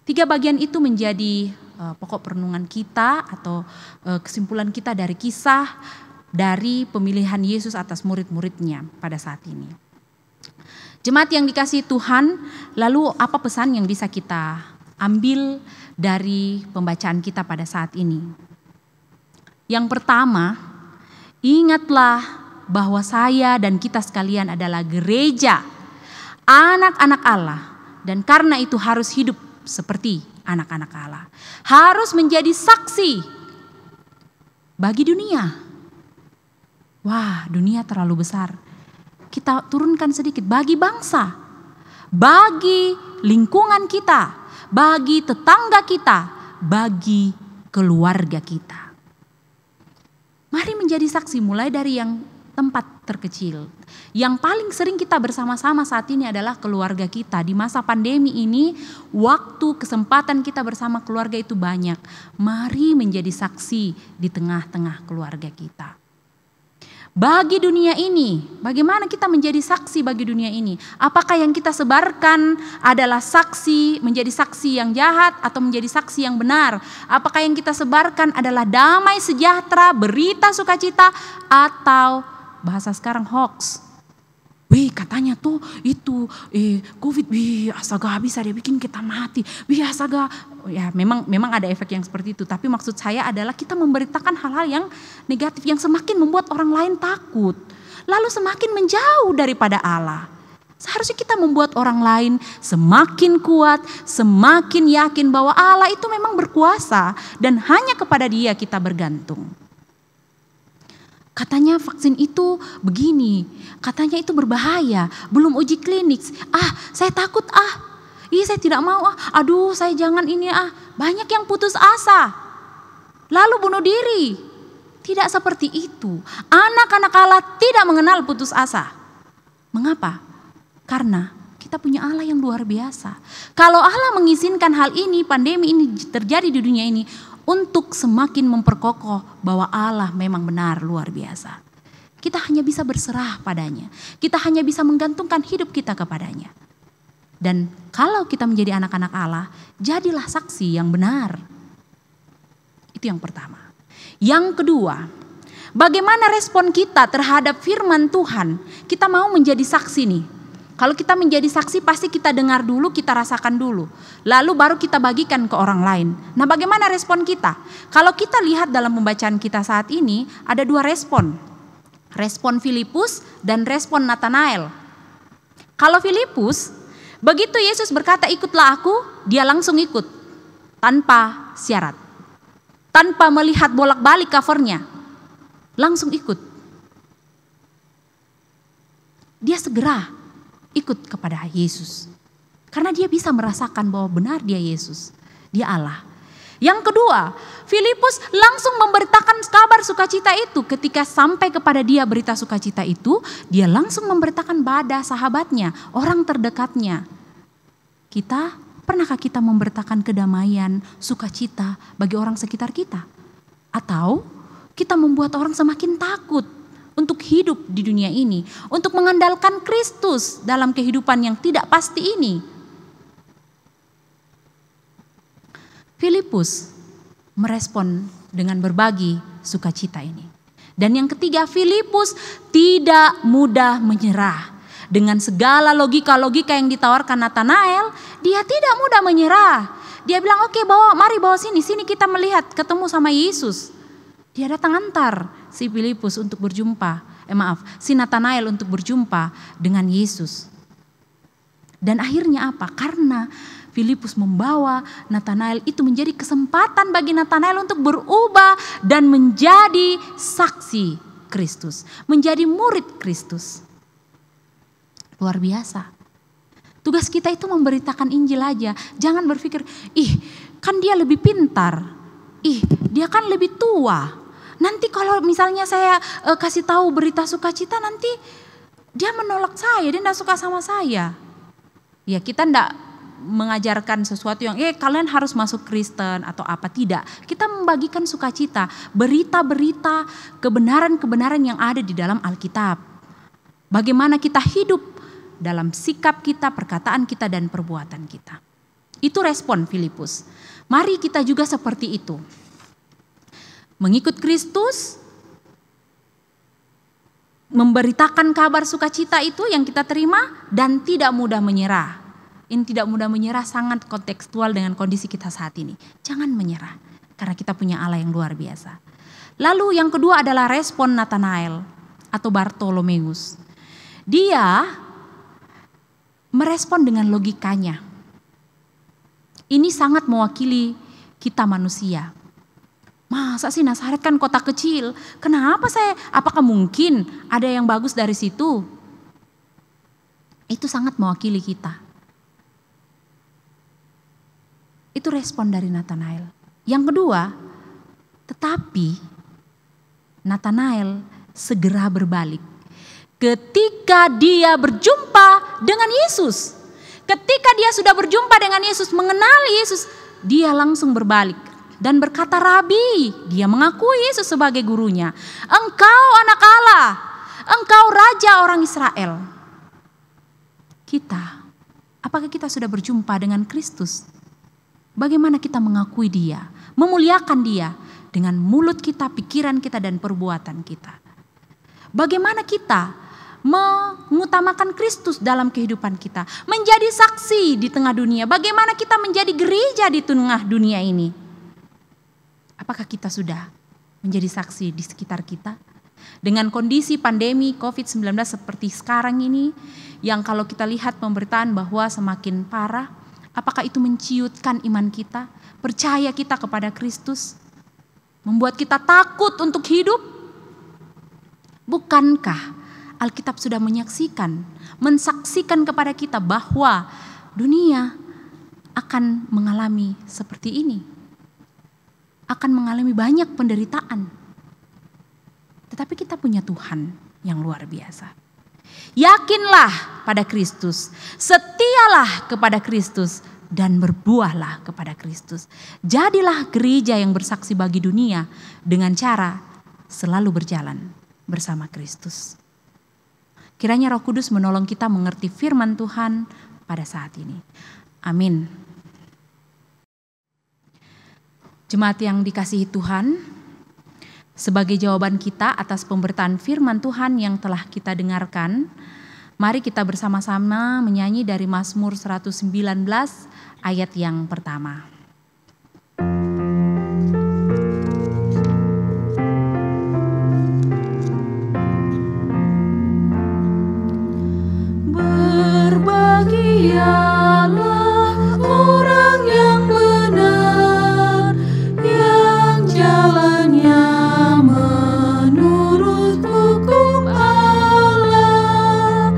Speaker 1: 3 bagian itu menjadi pokok perenungan kita atau kesimpulan kita dari kisah dari pemilihan Yesus atas murid-muridnya pada saat ini. Jemaat yang dikasihi Tuhan, lalu apa pesan yang bisa kita ambil dari pembacaan kita pada saat ini? Yang pertama, ingatlah bahwa saya dan kita sekalian adalah gereja, anak-anak Allah, dan karena itu harus hidup seperti anak-anak Allah. Harus menjadi saksi bagi dunia. Wah, dunia terlalu besar. Kita turunkan sedikit bagi bangsa, bagi lingkungan kita, bagi tetangga kita, bagi keluarga kita. Mari menjadi saksi mulai dari yang tempat terkecil. Yang paling sering kita bersama-sama saat ini adalah keluarga kita. Di masa pandemi ini, waktu kesempatan kita bersama keluarga itu banyak. Mari menjadi saksi di tengah-tengah keluarga kita. Bagi dunia ini, bagaimana kita menjadi saksi bagi dunia ini? Apakah yang kita sebarkan adalah saksi, menjadi saksi yang jahat atau menjadi saksi yang benar? Apakah yang kita sebarkan adalah damai sejahtera, berita sukacita, atau bahasa sekarang hoax? Wih, katanya tuh itu COVID, astaga bisa dia bikin kita mati. Astaga, ya memang ada efek yang seperti itu. Tapi maksud saya adalah kita memberitakan hal-hal yang negatif yang semakin membuat orang lain takut. Lalu semakin menjauh daripada Allah. Seharusnya kita membuat orang lain semakin kuat, semakin yakin bahwa Allah itu memang berkuasa dan hanya kepada Dia kita bergantung. Katanya vaksin itu begini, katanya itu berbahaya, belum uji klinik. Saya takut saya tidak mau aduh saya jangan ini Banyak yang putus asa, lalu bunuh diri. Tidak seperti itu. Anak-anak Allah tidak mengenal putus asa. Mengapa? Karena kita punya Allah yang luar biasa. Kalau Allah mengizinkan hal ini, pandemi ini terjadi di dunia ini, untuk semakin memperkokoh bahwa Allah memang benar luar biasa. Kita hanya bisa berserah padanya. Kita hanya bisa menggantungkan hidup kita kepadanya. Dan kalau kita menjadi anak-anak Allah, jadilah saksi yang benar. Itu yang pertama. Yang kedua, bagaimana respon kita terhadap firman Tuhan? Kita mau menjadi saksi nih. Kalau kita menjadi saksi pasti kita dengar dulu, kita rasakan dulu. Lalu baru kita bagikan ke orang lain. Nah, bagaimana respon kita? Kalau kita lihat dalam pembacaan kita saat ini ada 2 respon. Respon Filipus dan respon Nathanael. Kalau Filipus, begitu Yesus berkata ikutlah aku, dia langsung ikut. Tanpa syarat. Tanpa melihat bolak-balik covernya. Langsung ikut. Dia segera ikut kepada Yesus. Karena dia bisa merasakan bahwa benar dia Yesus. Dia Allah. Yang kedua, Filipus langsung memberitakan kabar sukacita itu. Ketika sampai kepada dia berita sukacita itu, dia langsung memberitakan pada sahabatnya, orang terdekatnya. Pernahkah kita memberitakan kedamaian, sukacita bagi orang sekitar kita? Atau kita membuat orang semakin takut untuk hidup di dunia ini, untuk mengandalkan Kristus dalam kehidupan yang tidak pasti ini? Filipus merespon dengan berbagi sukacita ini. Dan yang ketiga, Filipus tidak mudah menyerah. Dengan segala logika-logika yang ditawarkan Nathanael, dia tidak mudah menyerah. Dia bilang, oke, mari bawa sini kita melihat, ketemu sama Yesus. Dia datang antar si Filipus untuk berjumpa, si Nathanael untuk berjumpa dengan Yesus. Dan akhirnya apa? Karena Filipus membawa Nathanael, itu menjadi kesempatan bagi Nathanael untuk berubah dan menjadi saksi Kristus, menjadi murid Kristus. Luar biasa. Tugas kita itu memberitakan Injil aja. Jangan berpikir, kan dia lebih pintar. Dia kan lebih tua. Nanti kalau misalnya saya kasih tahu berita sukacita, nanti dia menolak saya, dia tidak suka sama saya. Ya, kita tidak mengajarkan sesuatu yang kalian harus masuk Kristen atau apa, tidak. Kita membagikan sukacita, berita-berita, kebenaran-kebenaran yang ada di dalam Alkitab. Bagaimana kita hidup dalam sikap kita, perkataan kita, dan perbuatan kita. Itu respon Filipus. Mari kita juga seperti itu. Mengikut Kristus, memberitakan kabar sukacita itu yang kita terima, dan tidak mudah menyerah. Ini tidak mudah menyerah sangat kontekstual dengan kondisi kita saat ini. Jangan menyerah, karena kita punya Allah yang luar biasa. Lalu yang kedua adalah respon Nathanael atau Bartolomeus. Dia merespon dengan logikanya. Ini sangat mewakili kita manusia. Masa sih Nazaret kan kota kecil, apakah mungkin ada yang bagus dari situ? Itu sangat mewakili kita. Itu respon dari Nathanael. Yang kedua, tetapi Nathanael segera berbalik. Ketika dia berjumpa dengan Yesus. Ketika dia sudah berjumpa dengan Yesus, mengenal Yesus, dia langsung berbalik. Dan berkata, Rabi, dia mengakui Yesus sebagai gurunya. Engkau anak Allah, engkau raja orang Israel. Apakah kita sudah berjumpa dengan Kristus? Bagaimana kita mengakui dia, memuliakan dia dengan mulut kita, pikiran kita, dan perbuatan kita. Bagaimana kita mengutamakan Kristus dalam kehidupan kita, menjadi saksi di tengah dunia. Bagaimana kita menjadi gereja di tengah dunia ini. Apakah kita sudah menjadi saksi di sekitar kita? Dengan kondisi pandemi COVID-19 seperti sekarang ini, yang kalau kita lihat pemberitaan bahwa semakin parah, apakah itu menciutkan iman kita, percaya kita kepada Kristus, membuat kita takut untuk hidup? Bukankah Alkitab sudah mensaksikan kepada kita bahwa dunia akan mengalami seperti ini? Akan mengalami banyak penderitaan. Tetapi kita punya Tuhan yang luar biasa. Yakinlah pada Kristus, setialah kepada Kristus, dan berbuahlah kepada Kristus. Jadilah gereja yang bersaksi bagi dunia dengan cara selalu berjalan bersama Kristus. Kiranya Roh Kudus menolong kita mengerti firman Tuhan pada saat ini. Amin. Jemaat yang dikasihi Tuhan, sebagai jawaban kita atas pemberitaan firman Tuhan yang telah kita dengarkan, mari kita bersama-sama menyanyi dari Mazmur 119 ayat yang pertama.
Speaker 2: Berbahagialah orang yang benar, yang jalannya menurut hukum Allah,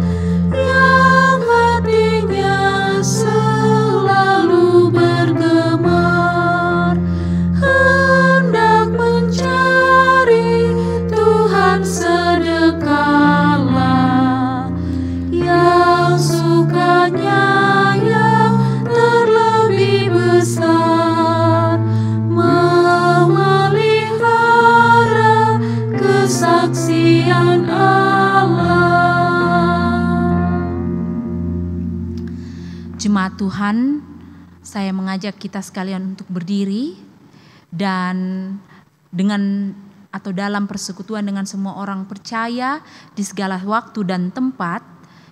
Speaker 2: yang hatinya selalu bergemar, hendak mencari Tuhan sedekahlah, yang sukanya yang terlebih besar memelihara kesaksian Allah.
Speaker 1: Jemaat Tuhan, saya mengajak kita sekalian untuk berdiri dan dalam persekutuan dengan semua orang percaya di segala waktu dan tempat,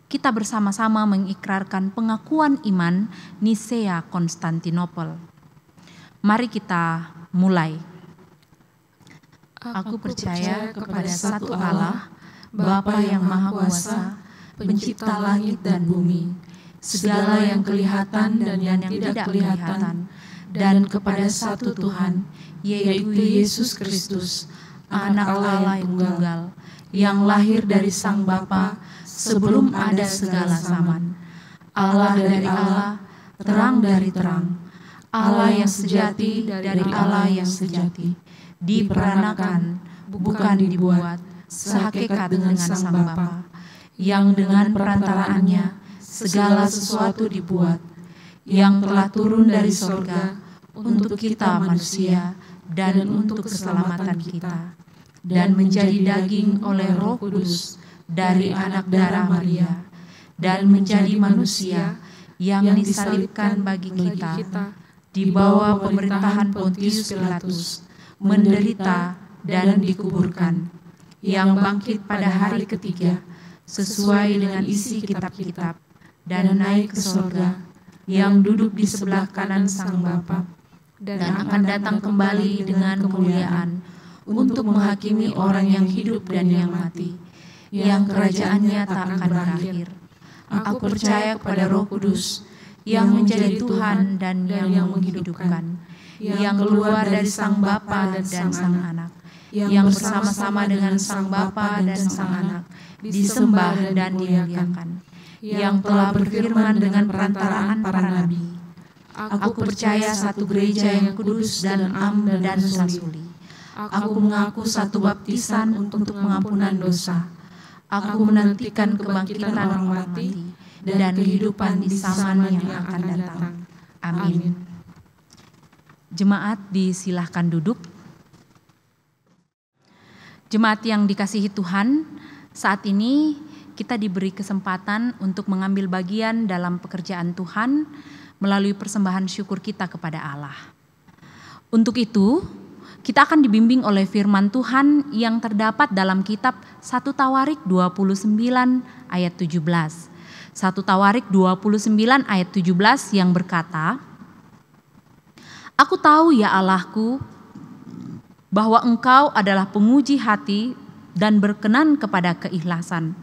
Speaker 1: kita bersama-sama mengikrarkan pengakuan iman Nisea Konstantinopel. Mari kita mulai. Aku percaya kepada satu Allah, Bapa yang Maha Kuasa, pencipta langit dan bumi, segala yang kelihatan dan yang tidak kelihatan, dan kepada satu Tuhan, yaitu Yesus Kristus, Anak Allah yang tunggal, yang lahir dari Sang Bapa sebelum ada segala zaman. Allah dari Allah, terang dari terang, Allah yang sejati dari Allah yang sejati, diperanakan, bukan dibuat, sehakikat dengan Sang Bapa, yang dengan perantaraannya segala sesuatu dibuat, yang telah turun dari sorga untuk kita manusia dan untuk keselamatan kita, dan menjadi daging oleh Roh Kudus dari anak darah Maria, dan menjadi manusia yang disalibkan bagi kita, di bawah pemerintahan Pontius Pilatus, menderita dan dikuburkan, yang bangkit pada hari ketiga, sesuai dengan isi kitab-kitab, dan naik ke sorga, yang duduk di sebelah kanan Sang Bapa, dan akan datang kembali dengan kemuliaan, untuk menghakimi orang yang hidup dan yang mati, yang kerajaannya tak akan berakhir. Aku percaya kepada Roh Kudus, yang menjadi Tuhan dan yang menghidupkan, yang keluar dari Sang Bapa dan Sang Anak, yang bersama-sama dengan Sang Bapa dan Sang Anak, disembah dan dimuliakan, yang telah berfirman dengan perantaraan para nabi. Aku percaya satu gereja yang kudus dan am dan sasuli. Aku mengaku satu baptisan untuk pengampunan dosa. Aku menantikan kebangkitan orang mati dan kehidupan di zaman yang akan datang. Amin. Jemaat disilahkan duduk. Jemaat yang dikasihi Tuhan, saat ini kita diberi kesempatan untuk mengambil bagian dalam pekerjaan Tuhan melalui persembahan syukur kita kepada Allah. Untuk itu, kita akan dibimbing oleh firman Tuhan yang terdapat dalam kitab 1 Tawarik 29 ayat 17. 1 Tawarik 29 ayat 17 yang berkata, Aku tahu ya Allahku, bahwa Engkau adalah penguji hati dan berkenan kepada keikhlasan.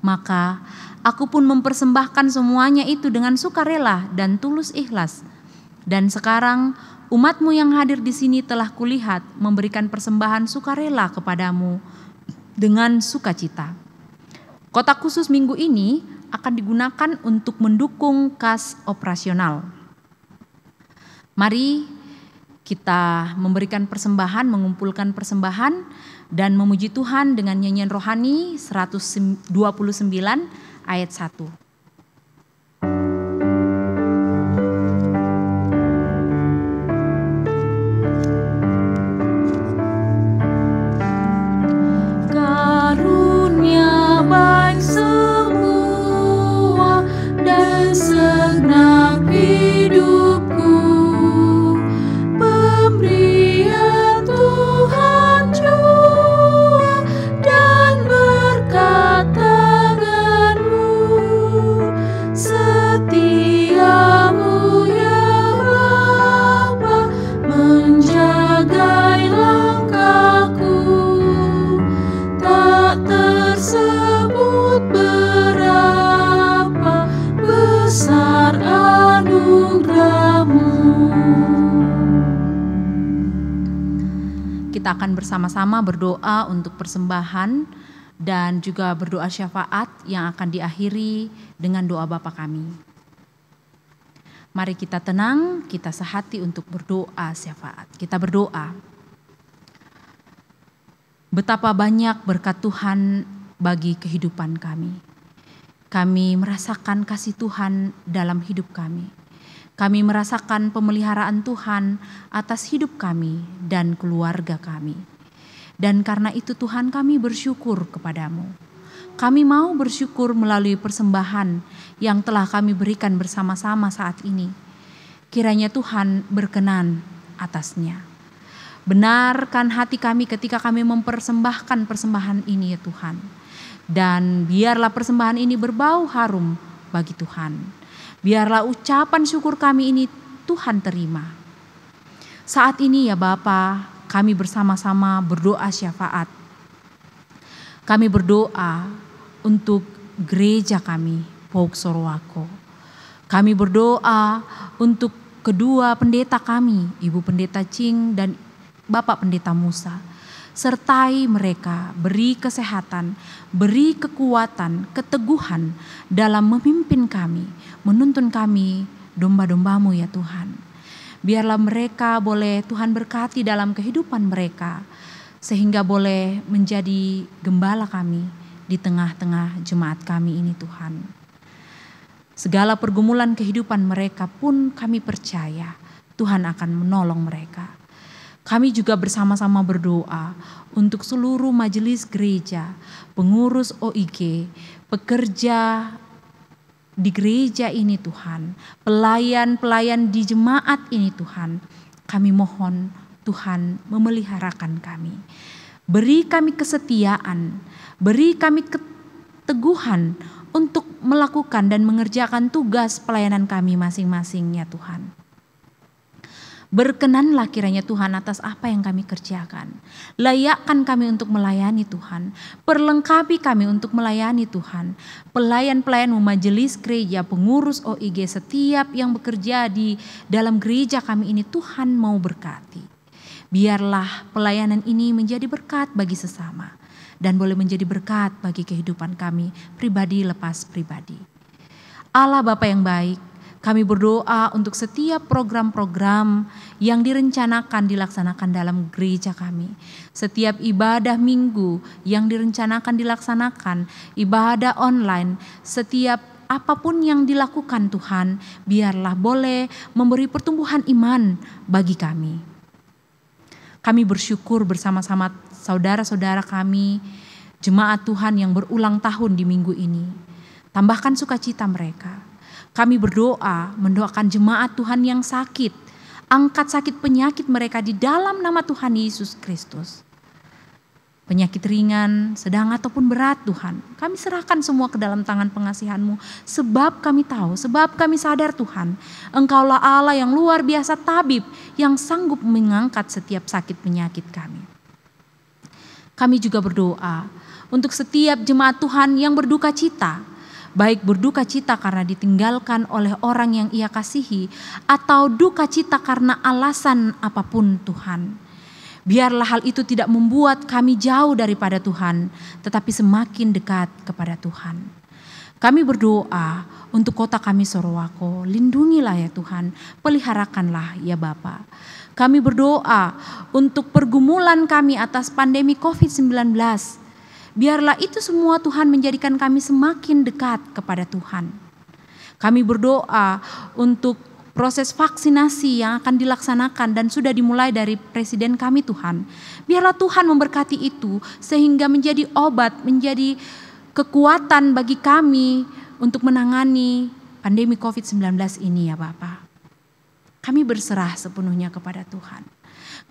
Speaker 1: Maka aku pun mempersembahkan semuanya itu dengan sukarela dan tulus ikhlas. Dan sekarang umat-Mu yang hadir di sini telah kulihat memberikan persembahan sukarela kepadamu dengan sukacita. Kotak khusus minggu ini akan digunakan untuk mendukung kas operasional. Mari kita memberikan persembahan, mengumpulkan persembahan dan memuji Tuhan dengan nyanyian rohani 129 ayat 1.
Speaker 2: Karunia baik semua dan segenap hidupku, pemberian Tuhan jua dan berkat tangan-Mu, setiamu ya Bapa menjagai langkahku, tak tersebut berapa besar anugerah-Mu.
Speaker 1: Kita akan bersama-sama berdoa untuk persembahan dan juga berdoa syafaat yang akan diakhiri dengan doa Bapa kami. Mari kita tenang, kita sehati untuk berdoa syafaat. Kita berdoa. Betapa banyak berkat Tuhan bagi kehidupan kami. Kami merasakan kasih Tuhan dalam hidup kami. Kami merasakan pemeliharaan Tuhan atas hidup kami dan keluarga kami. Dan karena itu Tuhan kami bersyukur kepadamu. Kami mau bersyukur melalui persembahan yang telah kami berikan bersama-sama saat ini. Kiranya Tuhan berkenan atasnya. Benarkan hati kami ketika kami mempersembahkan persembahan ini ya Tuhan. Dan biarlah persembahan ini berbau harum bagi Tuhan. Biarlah ucapan syukur kami ini Tuhan terima. Saat ini ya Bapa, kami bersama-sama berdoa syafaat. Kami berdoa untuk gereja kami, Pauk Sorowako. Kami berdoa untuk kedua pendeta kami, Ibu Pendeta Cing dan Bapak Pendeta Musa. Sertai mereka, beri kesehatan, beri kekuatan, keteguhan dalam memimpin kami, menuntun kami domba-domba-Mu ya Tuhan. Biarlah mereka boleh Tuhan berkati dalam kehidupan mereka, sehingga boleh menjadi gembala kami di tengah-tengah jemaat kami ini Tuhan. Segala pergumulan kehidupan mereka pun kami percaya Tuhan akan menolong mereka. Kami juga bersama-sama berdoa untuk seluruh majelis gereja, pengurus OIG, pekerja di gereja ini Tuhan, pelayan-pelayan di jemaat ini Tuhan. Kami mohon Tuhan memeliharakan kami. Beri kami kesetiaan, beri kami keteguhan untuk melakukan dan mengerjakan tugas pelayanan kami masing-masing ya Tuhan. Berkenanlah kiranya Tuhan atas apa yang kami kerjakan. Layakkan kami untuk melayani Tuhan. Perlengkapi kami untuk melayani Tuhan. Pelayan-pelayan majelis gereja, pengurus OIG, setiap yang bekerja di dalam gereja kami ini Tuhan mau berkati. Biarlah pelayanan ini menjadi berkat bagi sesama. Dan boleh menjadi berkat bagi kehidupan kami pribadi lepas pribadi. Allah Bapa yang baik, kami berdoa untuk setiap program-program yang direncanakan dilaksanakan dalam gereja kami. Setiap ibadah minggu yang direncanakan dilaksanakan, ibadah online, setiap apapun yang dilakukan Tuhan, biarlah boleh memberi pertumbuhan iman bagi kami. Kami bersyukur bersama-sama saudara-saudara kami, jemaat Tuhan yang berulang tahun di minggu ini. Tambahkan sukacita mereka. Kami berdoa, mendoakan jemaat Tuhan yang sakit. Angkat sakit penyakit mereka di dalam nama Tuhan Yesus Kristus. Penyakit ringan, sedang ataupun berat Tuhan. Kami serahkan semua ke dalam tangan pengasihan-Mu. Sebab kami tahu, sebab kami sadar Tuhan. Engkaulah Allah yang luar biasa tabib, yang sanggup mengangkat setiap sakit penyakit kami. Kami juga berdoa untuk setiap jemaat Tuhan yang berduka cita. Baik berduka cita karena ditinggalkan oleh orang yang ia kasihi, atau duka cita karena alasan apapun Tuhan. Biarlah hal itu tidak membuat kami jauh daripada Tuhan, tetapi semakin dekat kepada Tuhan. Kami berdoa untuk kota kami Sorowako, lindungilah ya Tuhan, peliharakanlah ya Bapa. Kami berdoa untuk pergumulan kami atas pandemi COVID-19. Biarlah itu semua Tuhan menjadikan kami semakin dekat kepada Tuhan. Kami berdoa untuk proses vaksinasi yang akan dilaksanakan dan sudah dimulai dari Presiden kami Tuhan. Biarlah Tuhan memberkati itu sehingga menjadi obat, menjadi kekuatan bagi kami untuk menangani pandemi COVID-19 ini ya Bapa. Kami berserah sepenuhnya kepada Tuhan.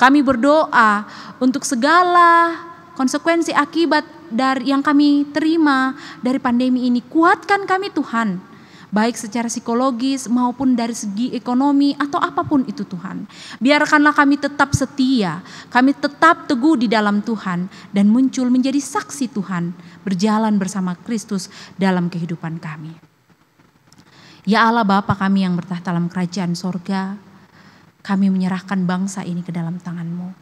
Speaker 1: Kami berdoa untuk segala konsekuensi akibat dari yang kami terima dari pandemi ini. Kuatkan kami Tuhan, baik secara psikologis maupun dari segi ekonomi atau apapun itu Tuhan. Biarkanlah kami tetap setia, kami tetap teguh di dalam Tuhan dan muncul menjadi saksi Tuhan, berjalan bersama Kristus dalam kehidupan kami. Ya Allah Bapa kami yang bertahta dalam kerajaan sorga, kami menyerahkan bangsa ini ke dalam tangan-Mu.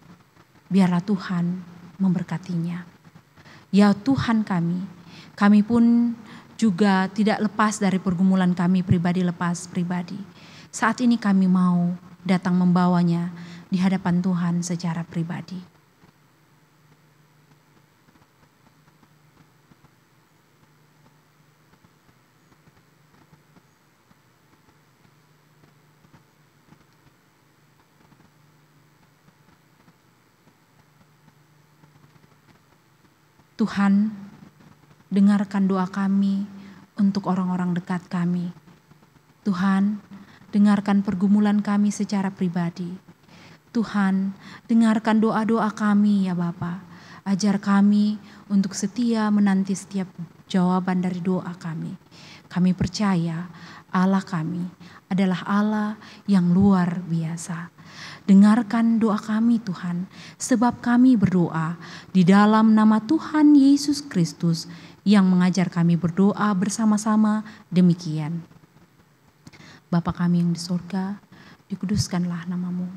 Speaker 1: Biarlah Tuhan memberkatinya. Ya Tuhan kami pun juga tidak lepas dari pergumulan kami pribadi lepas pribadi. Saat ini kami mau datang membawanya di hadapan Tuhan secara pribadi. Tuhan, dengarkan doa kami untuk orang-orang dekat kami. Tuhan, dengarkan pergumulan kami secara pribadi. Tuhan, dengarkan doa-doa kami ya Bapa. Ajar kami untuk setia menanti setiap jawaban dari doa kami. Kami percaya Allah kami adalah Allah yang luar biasa. Dengarkan doa kami Tuhan, sebab kami berdoa di dalam nama Tuhan Yesus Kristus yang mengajar kami berdoa bersama-sama demikian. Bapa kami yang di surga, dikuduskanlah nama-Mu,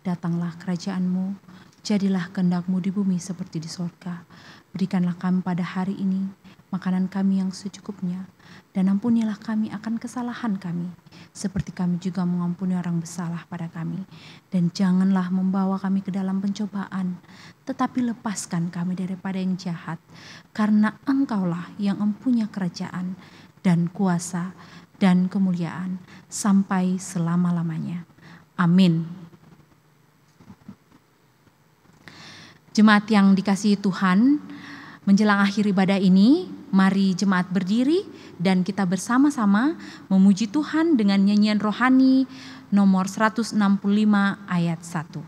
Speaker 1: datanglah kerajaan-Mu, jadilah kehendak-Mu di bumi seperti di surga. Berikanlah kami pada hari ini makanan kami yang secukupnya, dan ampunilah kami akan kesalahan kami, seperti kami juga mengampuni orang bersalah pada kami. Dan janganlah membawa kami ke dalam pencobaan, tetapi lepaskan kami daripada yang jahat, karena Engkaulah yang mempunyai kerajaan dan kuasa dan kemuliaan sampai selama-lamanya. Amin. Jemaat yang dikasihi Tuhan, menjelang akhir ibadah ini, mari jemaat berdiri dan kita bersama-sama memuji Tuhan dengan nyanyian rohani nomor 165 ayat 1.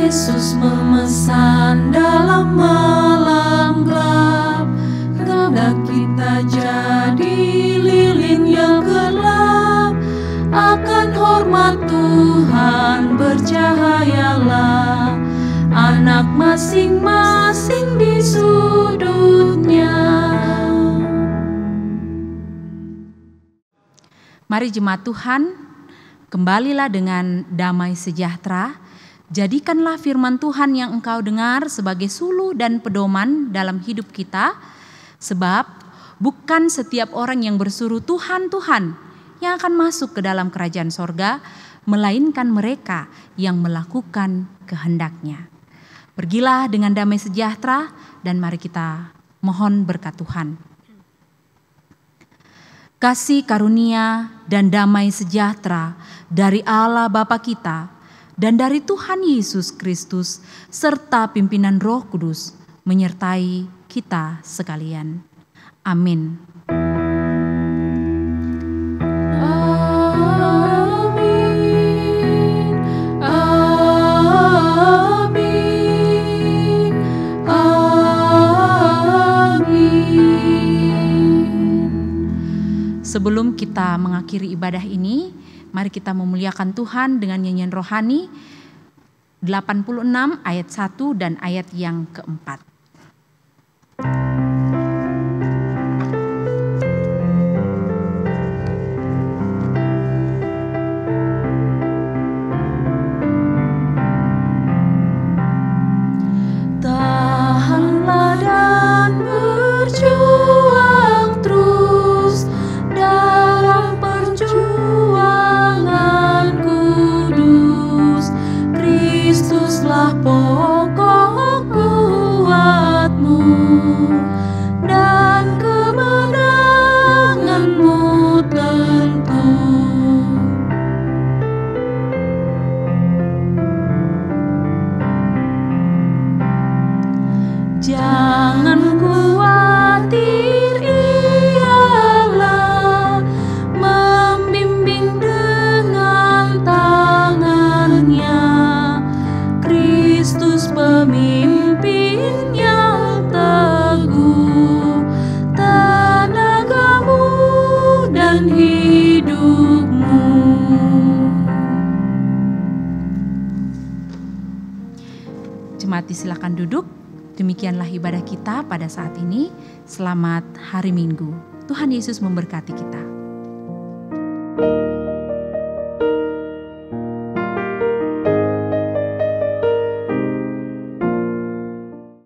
Speaker 2: Yesus memesan dalam malam gelap, hendak kita jadi lilin yang gelap. Akan hormat Tuhan bercahayalah, anak masing-masing di sudutnya.
Speaker 1: Mari jemaat Tuhan, kembalilah dengan damai sejahtera. Jadikanlah firman Tuhan yang engkau dengar sebagai suluh dan pedoman dalam hidup kita, sebab bukan setiap orang yang berseru Tuhan, Tuhan yang akan masuk ke dalam kerajaan sorga, melainkan mereka yang melakukan kehendak-Nya. Pergilah dengan damai sejahtera dan mari kita mohon berkat Tuhan. Kasih karunia dan damai sejahtera dari Allah Bapa kita dan dari Tuhan Yesus Kristus serta pimpinan Roh Kudus menyertai kita sekalian. Amin.
Speaker 2: Amin. Amin. Amin.
Speaker 1: Sebelum kita mengakhiri ibadah ini, mari kita memuliakan Tuhan dengan nyanyian rohani 86 ayat 1 dan ayat yang keempat.
Speaker 2: Tahanlah dan berjuang terus dalam perjuangan kudus. Kristuslah pokok kuatmu dan kemenanganmu tentu. Jangan khawatir, Ialah membimbing dengan tangan-Nya. Kristus pemimpin yang teguh, tenagamu dan hidupmu.
Speaker 1: Jemaat silakan duduk. Demikianlah ibadah kita pada saat ini. Selamat hari Minggu. Tuhan Yesus memberkati kita.